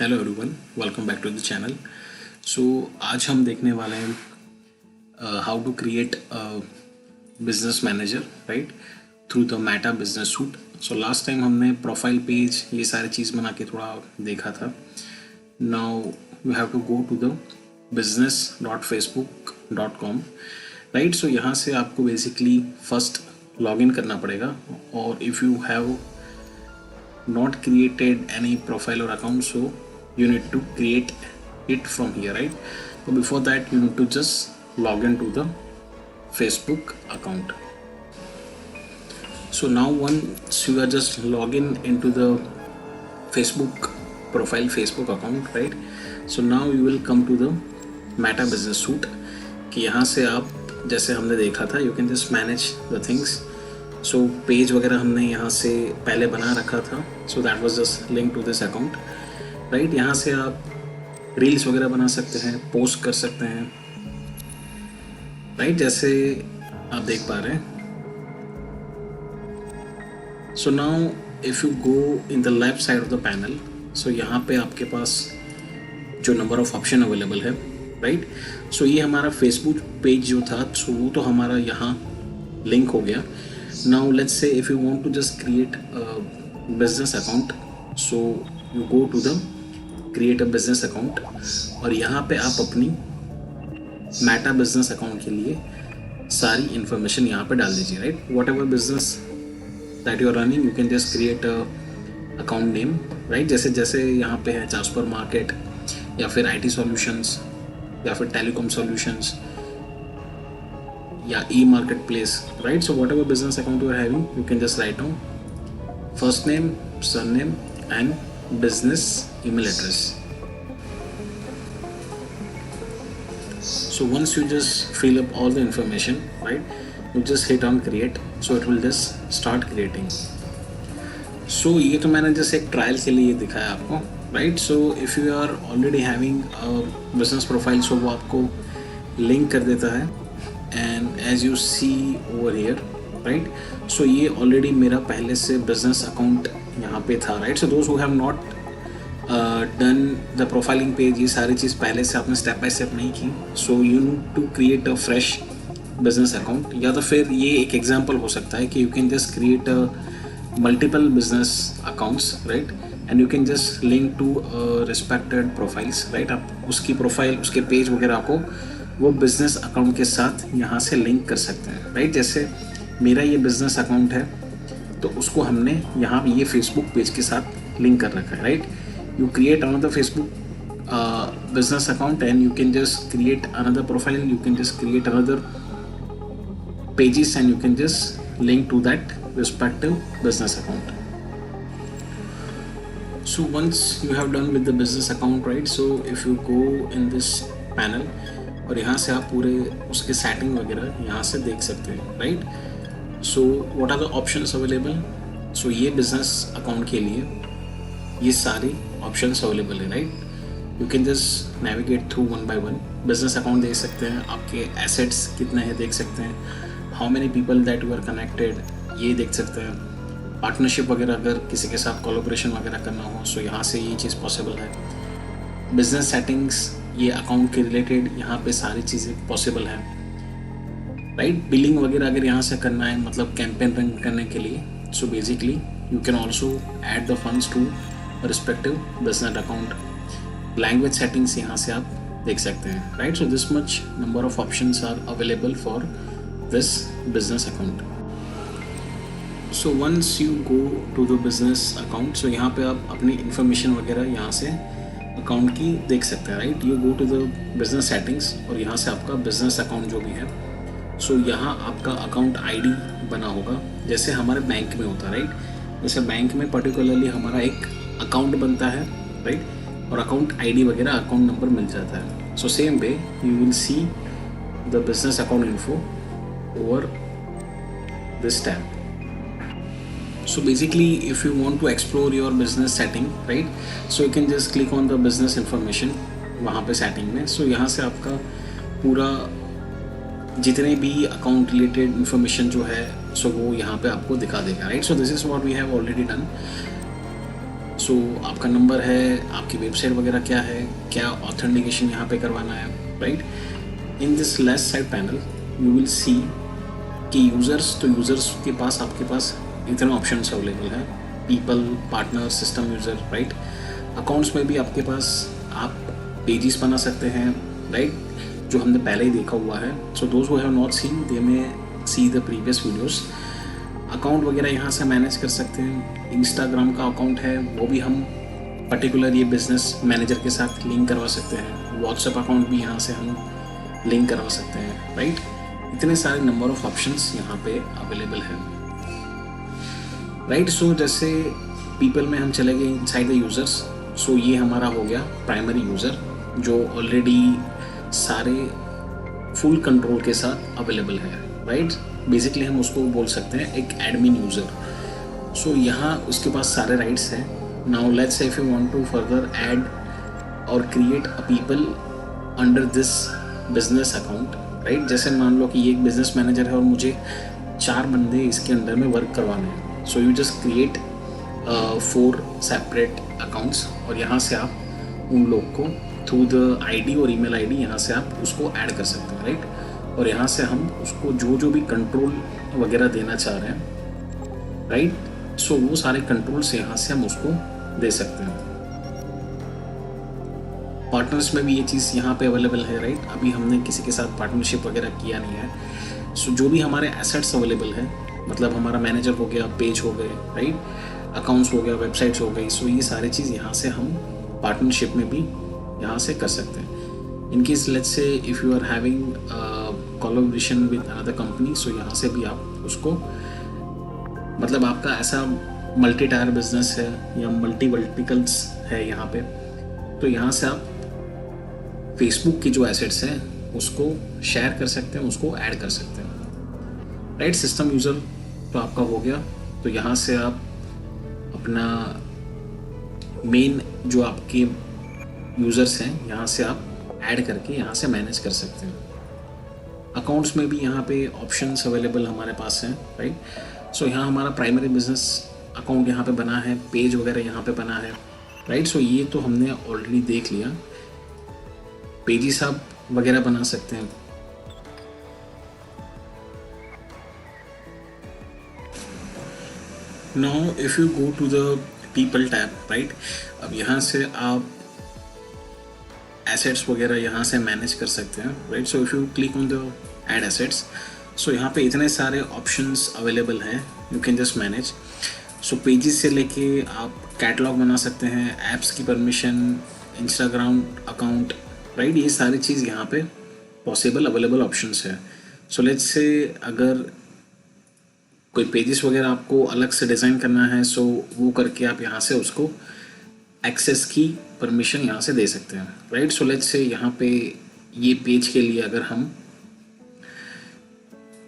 Hello everyone, welcome back to the channel. So आज हम देखने वाले हैं how to create business manager right through the Meta business suite. So last time हमने profile page ये सारी चीज़ बना के थोड़ा देखा था। Now you have to go to the business.facebook.com right. So यहाँ से आपको बेसिकली फर्स्ट लॉगिन करना पड़ेगा, और if you have not created any profile or account, so you need to create it from here, right? So before that you need to just log into the Facebook account. So now once you are just login into the Facebook profile, Facebook account, right? So now you will come to the Meta Business Suite कि यहाँ से आप जैसे हमने देखा था you can just manage the things. So page वगैरह हमने यहाँ से पहले बना रखा था, so that was just link to this account right. यहाँ से आप रील्स वगैरह बना सकते हैं, पोस्ट कर सकते हैं राइट, जैसे आप देख पा रहे हैं। So now if you go in the left side of the panel, so यहाँ पे आपके पास जो नंबर ऑफ ऑप्शन अवेलेबल है राइट। सो ये हमारा फेसबुक पेज जो था, सो वो तो हमारा यहाँ लिंक हो गया। Now let's say if you want to just create a business account, so you go to the create a business account, और यहाँ पे आप अपनी Meta business account के लिए सारी information यहाँ पे डाल दीजिए right. whatever business that you are running, you can just create a account name right. जैसे जैसे यहाँ पे है जास्पर मार्केट या फिर IT solutions या फिर टेलीकॉम solutions या e-marketplace, right? So whatever business account you are having, you can just write down first name, surname and business email address. So once you just fill up all the information, right, you just hit on create, so it will just start creating. So ये तो मैंने जैसे एक trial के लिए दिखाया आपको right? So if you are already having a business profile, so वो आपको लिंक कर देता है, and as you see over here right, so ये already मेरा पहले से business account यहाँ पे था right. So those who have not done the profiling page, ये सारी चीज़ पहले से आपने step by step नहीं की, so you need to create a fresh business account। या तो फिर ये एक example हो सकता है कि you can just create a multiple business accounts right, and you can just link to respected profiles right। आप उसकी profile, उसके page वगैरह को वो बिज़नेस अकाउंट के साथ यहाँ से लिंक कर सकते हैं राइट। जैसे मेरा ये बिज़नेस अकाउंट है, तो उसको हमने यहाँ ये फेसबुक पेज के साथ लिंक कर रखा है right. You create another Facebook business account and you can just create another profile, you can just create another pages and you can just link to that respective business account. So once you have done with the business account right, so if you go in this panel, और यहाँ से आप पूरे उसके setting वगैरह यहाँ से देख सकते हैं right. So what are the options available, so ये बिजनेस अकाउंट के लिए ये सारे ऑप्शंस अवेलेबल है right. You can just navigate through one by one. Business account देख सकते हैं, आपके एसेट्स कितने हैं देख सकते हैं, how many people that you are connected ये देख सकते हैं, पार्टनरशिप वगैरह अगर किसी के साथ कोलैबोरेशन वगैरह करना हो, सो यहाँ से ये चीज़ पॉसिबल है। बिजनेस सेटिंग्स ये अकाउंट के रिलेटेड यहाँ पे सारी चीज़ें पॉसिबल है राइट। बिलिंग वगैरह अगर यहाँ से करना है, मतलब कैंपेन रन करने के लिए, so basically you can also add the funds to respective business account. Language settings यहाँ से आप देख सकते हैं right. So this much number of options are available for this business account. So once you go to the business account, so यहाँ पे आप अपनी इंफॉर्मेशन वगैरह यहाँ से अकाउंट की देख सकते हैं right. You go to the business settings, और यहाँ से आपका बिजनेस अकाउंट जो भी है, सो यहाँ आपका अकाउंट आईडी बना होगा जैसे हमारे बैंक में होता है राइट। जैसे बैंक में पर्टिकुलरली हमारा एक अकाउंट बनता है राइट, और अकाउंट आईडी वगैरह अकाउंट नंबर मिल जाता है। So same way you will see the business account info over this tab. So basically if you want to explore your business setting right, so you can just click on the business information वहाँ पे setting में। so यहाँ से आपका पूरा जितने भी account related information जो है, सो वो यहाँ पे आपको दिखा देगा right. So this is what we have already done. So आपका नंबर है, आपकी वेबसाइट वगैरह क्या है, क्या ऑथेंटिकेशन यहाँ पे करवाना है, right. In this left side panel you will सी कि यूज़र्स, तो यूज़र्स के पास आपके पास इतने ऑप्शंस अवेलेबल हैं, people, partner, system user, right. Accounts में भी आपके पास आप पेजेस बना सकते हैं, राइट, जो हमने पहले ही देखा हुआ है। So those who have not seen they may see the previous videos. Account वगैरह यहाँ से मैनेज कर सकते हैं। इंस्टाग्राम का अकाउंट है वो भी हम पर्टिकुलर ये बिजनेस मैनेजर के साथ लिंक करवा सकते हैं। व्हाट्सएप अकाउंट भी यहाँ से हम लिंक करवा सकते हैं, राइट। इतने सारे नंबर ऑफ ऑप्शंस यहाँ पे अवेलेबल है, राइट। सो जैसे पीपल में हम चले गए इनसाइड द यूज़र्स। सो ये हमारा हो गया प्राइमरी यूज़र जो ऑलरेडी सारे फुल कंट्रोल के साथ अवेलेबल है, राइट। बेसिकली हम उसको बोल सकते हैं एक एडमिन यूज़र। सो यहाँ उसके पास सारे राइट्स हैं। Now let's say if you want to further add or create a people under this business account, right. जैसे मान लो कि ये एक बिजनेस मैनेजर है और मुझे 4 बंदे इसके अंडर में वर्क करवाने हैं। So you just create 4 separate accounts और यहाँ से आप उन लोग को थ्रू द आईडी और ईमेल आईडी यहाँ से आप उसको ऐड कर सकते हैं, राइट। और यहाँ से हम उसको जो भी कंट्रोल वगैरह देना चाह रहे हैं, राइट। सो वो सारे कंट्रोल्स यहाँ से हम उसको दे सकते हैं। पार्टनर्स में भी ये चीज़ यहाँ पे अवेलेबल है, राइट। अभी हमने किसी के साथ पार्टनरशिप वगैरह किया नहीं है। सो जो भी हमारे एसेट्स अवेलेबल है, मतलब हमारा मैनेजर हो गया, पेज हो गए, राइट, अकाउंट्स हो गया, वेबसाइट्स हो गई। सो ये सारी चीज़ यहाँ से हम पार्टनरशिप में भी यहाँ से कर सकते हैं। In case let's say if you are having collaboration with another company, so यहाँ से भी आप उसको, मतलब आपका ऐसा मल्टी टायर बिजनेस है या मल्टी वर्टिकल्स है यहाँ पे, तो यहाँ से आप फेसबुक की जो एसेट्स हैं उसको शेयर कर सकते हैं, उसको ऐड कर सकते हैं, राइट। सिस्टम यूज़र तो आपका हो गया। तो यहाँ से आप अपना मेन जो आपके यूज़र्स हैं यहाँ से आप ऐड करके यहाँ से मैनेज कर सकते हैं। अकाउंट्स में भी यहाँ पे ऑप्शंस अवेलेबल हमारे पास हैं, राइट। सो यहाँ हमारा प्राइमरी बिजनेस अकाउंट यहाँ पे बना है, पेज वगैरह यहाँ पे बना है, राइट। सो ये तो हमने ऑलरेडी देख लिया। पेजेस आप वगैरह बना सकते हैं। Now if you go to the people tab, right, अब यहाँ से आप एसेट्स वगैरह यहाँ से मैनेज कर सकते हैं, right. So if you click on the add assets, so यहाँ पे इतने सारे ऑप्शंस अवेलेबल हैं, you can just manage. So pages से लेके आप कैटलॉग बना सकते हैं, ऐप्स की परमिशन, इंस्टाग्राम अकाउंट, राइट। ये सारी चीज़ यहाँ पे पॉसिबल अवेलेबल ऑप्शंस है। सो लेट्स से अगर कोई पेजेस वगैरह आपको अलग से डिज़ाइन करना है, सो वो करके आप यहाँ से उसको एक्सेस की परमिशन यहाँ से दे सकते हैं, राइट। सो लेट्स से यहाँ पे ये पेज के लिए अगर हम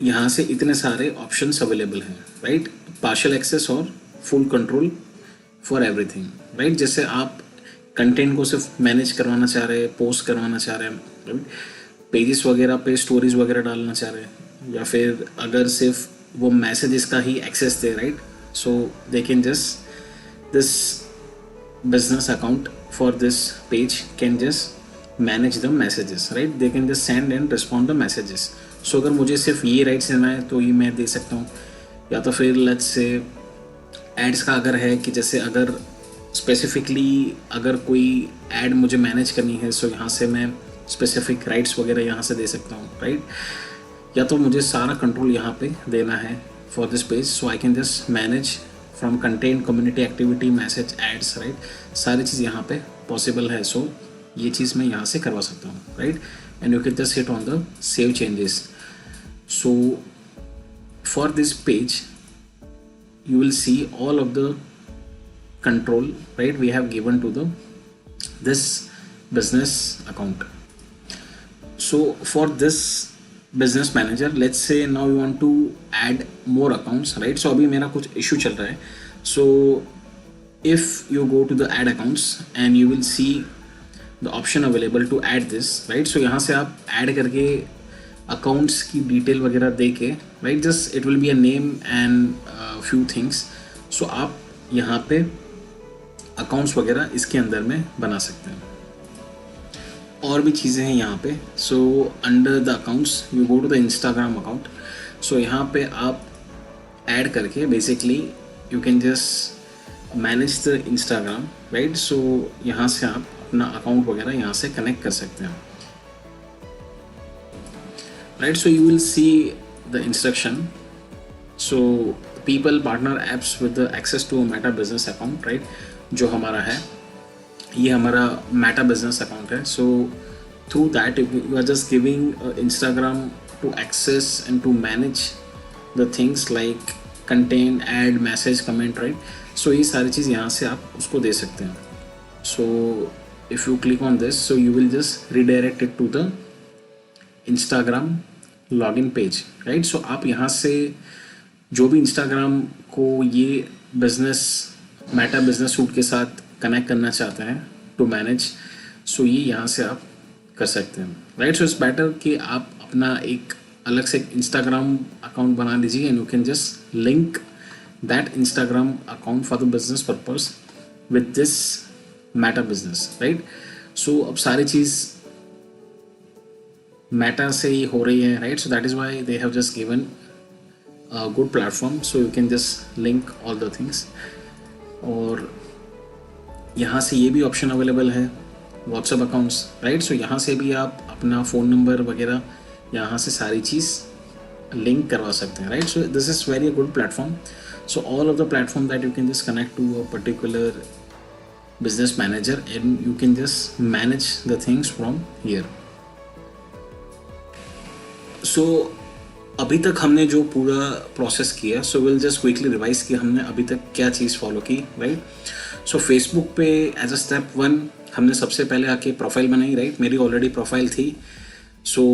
यहाँ से इतने सारे ऑप्शंस अवेलेबल हैं, राइट, पार्शियल एक्सेस और full control for everything, right. जैसे आप कंटेंट को सिर्फ मैनेज करवाना चाह रहे हैं, पोस्ट करवाना चाह रहे हैं, राइट, पेजेस वगैरह पे स्टोरीज वगैरह डालना चाह रहे हैं, या फिर अगर सिर्फ वो मैसेजेस का ही एक्सेस दे, right. So they can just this business account for this page can just manage the messages, right. They can just send and respond the messages. So अगर मुझे सिर्फ ये राइट्स देना है तो ये मैं दे सकता हूँ, या तो फिर लेट्स से एड्स का अगर है कि जैसे अगर स्पेसिफिकली अगर कोई एड मुझे मैनेज करनी है, सो यहाँ से मैं स्पेसिफिक राइट्स वगैरह यहाँ से दे सकता हूँ, राइट। या तो मुझे सारा कंट्रोल यहाँ पे देना है for this page, so I can just manage from content, community activity, message, ads, right. सारी चीज़ यहाँ पे पॉसिबल है। सो ये चीज़ मैं यहाँ से करवा सकता हूँ, right. And you can just hit on the save changes. So for this page you will see all of the control, right, we have given to the this business account. So for this business manager, let's say now we want to add more accounts, right. So अभी मेरा कुछ issue चल रहा है. So if you go to the add accounts and you will see the option available to add this, right. So यहाँ से आप add करके अकाउंट्स की डिटेल वगैरह दे के, right, just it will be a name and few things. So आप यहाँ पे अकाउंट्स वगैरह इसके अंदर में बना सकते हैं। और भी चीज़ें हैं यहाँ पे। So under the accounts you go to the Instagram account. So यहाँ पे आप ऐड करके basically you can just manage the Instagram, right. So यहाँ से आप अपना अकाउंट वगैरह यहाँ से कनेक्ट कर सकते हैं, right. So you will see the instruction. So people partner apps with the access to Meta business account, right. जो हमारा है ये हमारा मेटा बिजनेस अकाउंट है। So through that you are just giving Instagram to access and to manage the things like content, ad, message, comment, right. So ये सारी चीज़ यहाँ से आप उसको दे सकते हैं। So if you click on this, so you will just redirected to the Instagram login page, right. So आप यहाँ से जो भी इंस्टाग्राम को ये बिजनेस मेटा बिजनेस सूट के साथ कनेक्ट करना चाहते हैं टू मैनेज, सो ये यहाँ से आप कर सकते हैं, राइट। सो इट्स बेटर कि आप अपना एक अलग से इंस्टाग्राम अकाउंट बना लीजिए and you can just link that Instagram account for the business purpose with this Meta business, right. So अब सारी चीज़ मेटा से ही हो रही है, right. So that is why they have just given a good platform, so you can just link all the things। और यहाँ से ये भी ऑप्शन अवेलेबल है व्हाट्सएप अकाउंट्स, राइट। सो यहाँ से भी आप अपना फ़ोन नंबर वगैरह यहाँ से सारी चीज़ लिंक करवा सकते हैं, right. So this is very good platform. So all of the platform that you can just connect to a particular business manager and you can just manage the things from here। so अभी तक हमने जो पूरा process किया, so will just quickly revise कि हमने अभी तक क्या चीज़ फॉलो की, राइट। सो फेसबुक पे एज अ स्टेप 1 हमने सबसे पहले आके प्रोफाइल बनाई, राइट। मेरी ऑलरेडी प्रोफाइल थी। सो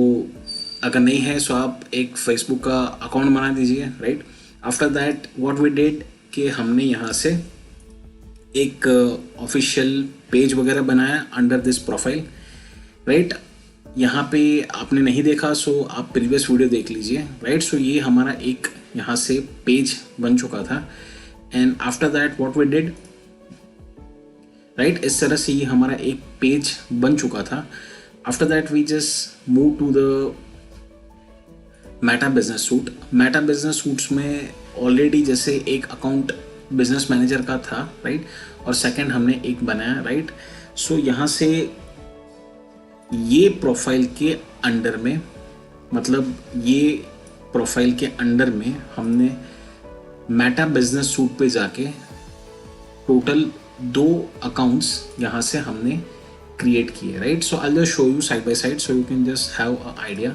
अगर नहीं है सो आप एक फेसबुक का अकाउंट बना दीजिए, right. After that what we did कि हमने यहाँ से एक ऑफिशियल पेज वगैरह बनाया अंडर दिस प्रोफाइल, राइट। यहाँ पे आपने नहीं देखा सो आप प्रीवियस वीडियो देख लीजिए, राइट। सो ये हमारा एक यहाँ से पेज बन चुका था and after that what we did, right. इस तरह से ये हमारा एक पेज बन चुका था। After that we just move to the Meta business suite. Meta business suites में ऑलरेडी जैसे एक अकाउंट बिजनेस मैनेजर का था, राइट, और सेकंड हमने एक बनाया, राइट। सो यहाँ से ये प्रोफाइल के अंडर में, मतलब ये प्रोफाइल के अंडर में हमने मेटा बिजनेस सूट पे जाके टोटल 2 अकाउंट्स यहाँ से हमने क्रिएट किए, right. So I just show you side by side so you can just have a idea.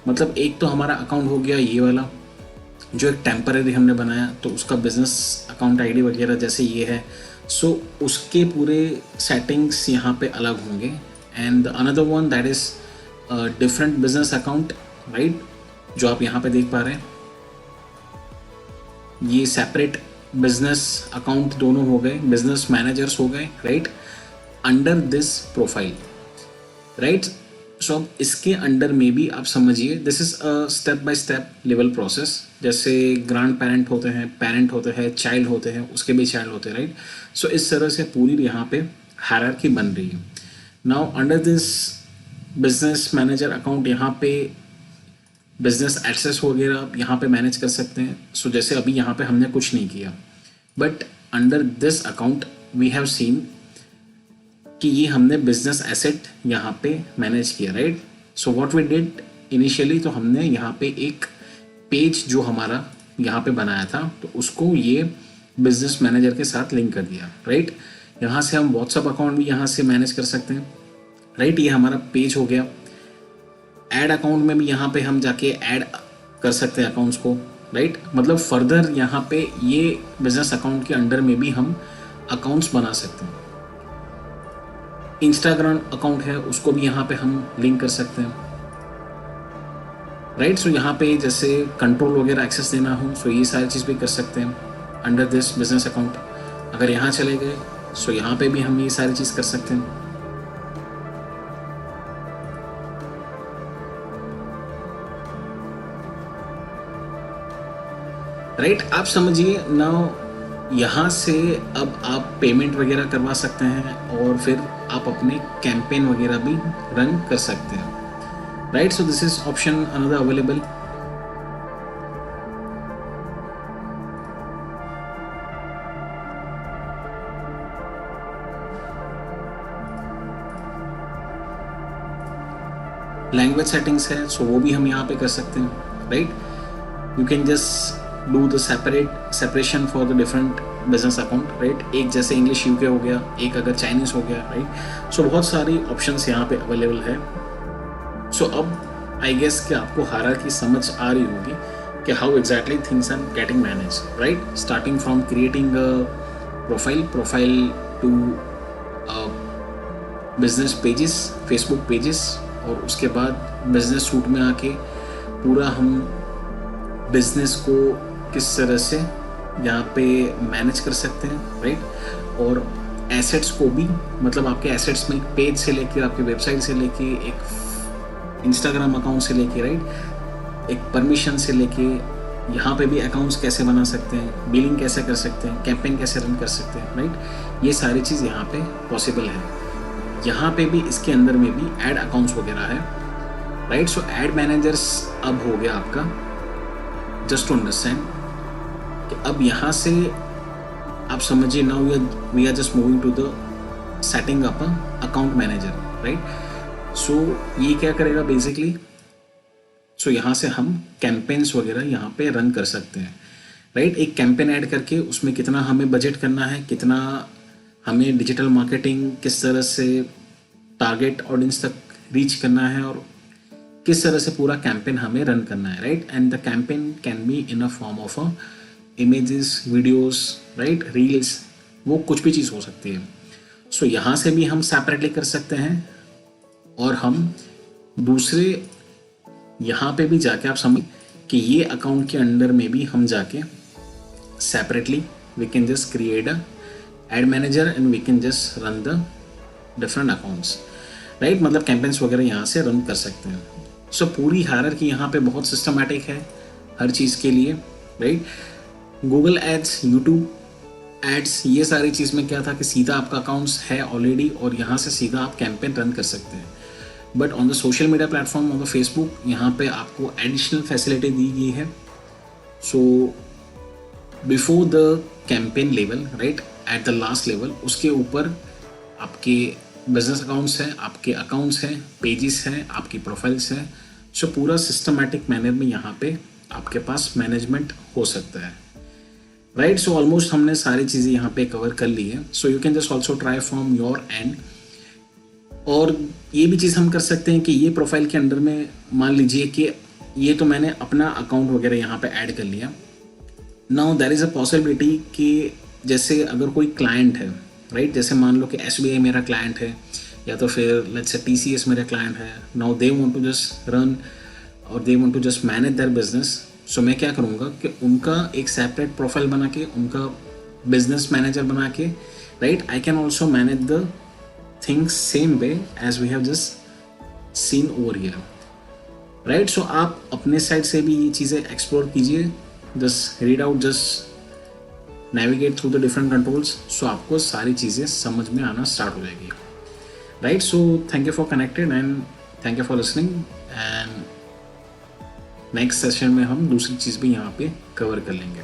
मतलब एक तो हमारा अकाउंट हो गया ये वाला जो एक टेम्पररी हमने बनाया, तो उसका बिजनेस अकाउंट आईडी वगैरह जैसे ये है, सो उसके पूरे सेटिंग्स यहाँ पे अलग होंगे। And another one that is different business account, right, जो आप यहाँ पे देख पा रहे हैं। ये सेपरेट बिजनेस अकाउंट दोनों हो गए, बिजनेस मैनेजर्स हो गए, right, under this profile, right. So अब इसके अंडर में भी आप समझिए this is a step by step level process. जैसे ग्रैंड पेरेंट होते हैं, पेरेंट होते हैं, चाइल्ड होते हैं, उसके भी चाइल्ड होते हैं, राइट। सो इस तरह से पूरी यहाँ पे हायरार्की बन रही है। Now under this business manager account यहाँ पे बिजनेस एक्सेस वगैरह आप यहाँ पे मैनेज कर सकते हैं। सो जैसे अभी यहाँ पे हमने कुछ नहीं किया, but under this account we have seen कि ये हमने बिजनेस एसेट यहाँ पे मैनेज किया, right. So what we did initially, तो हमने यहाँ पे एक पेज जो हमारा यहाँ पे बनाया था तो उसको ये बिजनेस मैनेजर के साथ लिंक कर दिया, राइट। यहाँ से हम व्हाट्सएप अकाउंट भी यहाँ से मैनेज कर सकते हैं, राइट। ये हमारा पेज हो गया। ऐड अकाउंट में भी यहाँ पे हम जाके ऐड कर सकते हैं अकाउंट्स को, राइट। मतलब फर्दर यहाँ पे ये बिजनेस अकाउंट के अंडर में भी हम अकाउंट्स बना सकते हैं। इंस्टाग्राम अकाउंट है उसको भी यहाँ पे हम लिंक कर सकते हैं, राइट। सो यहाँ पे जैसे कंट्रोल वगैरह एक्सेस देना हो सो ये सारी चीज़ भी कर सकते हैं अंडर दिस बिजनेस अकाउंट। अगर यहाँ चले गए सो यहाँ पे भी हम ये सारी चीज़ कर सकते हैं, राइट। आप समझिए नाउ यहाँ से अब आप पेमेंट वगैरह करवा सकते हैं और फिर आप अपने कैंपेन वगैरह भी रन कर सकते हैं, right? So this is option another available. Language settings है, सो वो भी हम यहाँ पे कर सकते हैं, right? You can just do the separation for the different business account, right? एक जैसे इंग्लिश यूके हो गया, एक अगर चाइनीज़ हो गया, राइट? सो बहुत सारी ऑप्शंस यहाँ पे अवेलेबल है. सो अब आई गेस कि आपको हायरार्की समझ आ रही होगी कि how exactly things are getting manage, right? Starting from creating profile to business pages, Facebook pages, और उसके बाद बिजनेस सूट में आके पूरा हम बिजनेस को किस तरह से यहाँ पे मैनेज कर सकते हैं, राइट? और एसेट्स को भी, मतलब आपके एसेट्स में एक पेज से लेके, आपके वेबसाइट से लेके, एक इंस्टाग्राम अकाउंट से लेके, राइट, एक परमिशन से लेके, यहाँ पे भी अकाउंट्स कैसे बना सकते हैं, बिलिंग कैसे कर सकते हैं, कैंपेन कैसे रन कर सकते हैं, राइट? ये सारी चीज़ यहाँ पे पॉसिबल है. यहाँ पे भी, इसके अंदर में भी ऐड अकाउंट्स वगैरह है, राइट? सो ऐड मैनेजर्स अब हो गया आपका. जस्ट टू अंडरस्टैंड कि अब यहाँ से आप समझिए, now we are just moving to the setting up account manager, right? So ये क्या करेगा बेसिकली? सो यहाँ से हम कैंपेन्स वगैरह यहाँ पे रन कर सकते हैं, राइट? एक कैंपेन ऐड करके उसमें कितना हमें बजट करना है, कितना हमें डिजिटल मार्केटिंग किस तरह से टारगेट ऑडियंस तक रीच करना है, और किस तरह से पूरा कैंपेन हमें रन करना है, right? And the campaign can be in a form of a images, videos, right, reels, वो कुछ भी चीज़ हो सकती है. सो यहाँ से भी हम सेपरेटली कर सकते हैं, और हम दूसरे यहाँ पे भी जाके आप समझ कि ये अकाउंट के अंडर में भी हम जाके separately we can just create a ad manager and we can just run the different accounts, right? मतलब कैंपेन्स वगैरह यहाँ से रन कर सकते हैं. सो पूरी हायरार्की यहाँ पे बहुत सिस्टमैटिक है हर चीज़ के लिए, right? Google ads, YouTube ads, ये सारी चीज़ में क्या था कि सीधा आपका अकाउंट्स है ऑलरेडी और यहाँ से सीधा आप कैंपेन रन कर सकते हैं. But on the social media platform, on the Facebook, यहाँ पे आपको एडिशनल फैसिलिटी दी गई है. So before the campaign level, right, at the last level, उसके ऊपर आपके बिजनेस अकाउंट्स हैं, आपके अकाउंट्स हैं, पेजेस हैं, आपकी प्रोफाइल्स हैं. सो पूरा सिस्टमैटिक मैनर में यहाँ पे आपके पास मैनेजमेंट हो सकता है, राइट? सो ऑलमोस्ट हमने सारी चीज़ें यहाँ पे कवर कर ली है. So you can just also try from your and. और ये भी चीज़ हम कर सकते हैं कि ये प्रोफाइल के अंडर में मान लीजिए कि ये तो मैंने अपना अकाउंट वगैरह यहाँ पे ऐड कर लिया. Now there is a possibility कि जैसे अगर कोई क्लाइंट है, राइट, जैसे मान लो कि SBI मेरा क्लाइंट है, या तो फिर लेट्स से TCS मेरा क्लाइंट है. Now they want to just run or they want to just manage their business. So मैं क्या करूँगा कि उनका एक सेपरेट प्रोफाइल बना के, उनका बिजनेस मैनेजर बना के, right, I can also manage the things same way as we have just seen over here, right? So आप अपने साइड से भी ये चीज़ें एक्सप्लोर कीजिए. Just read out, just navigate through the different controls. So आपको सारी चीज़ें समझ में आना स्टार्ट हो जाएगी, right? So thank you for connected and thank you for listening. And next session में हम दूसरी चीज़ भी यहाँ पे कवर कर लेंगे.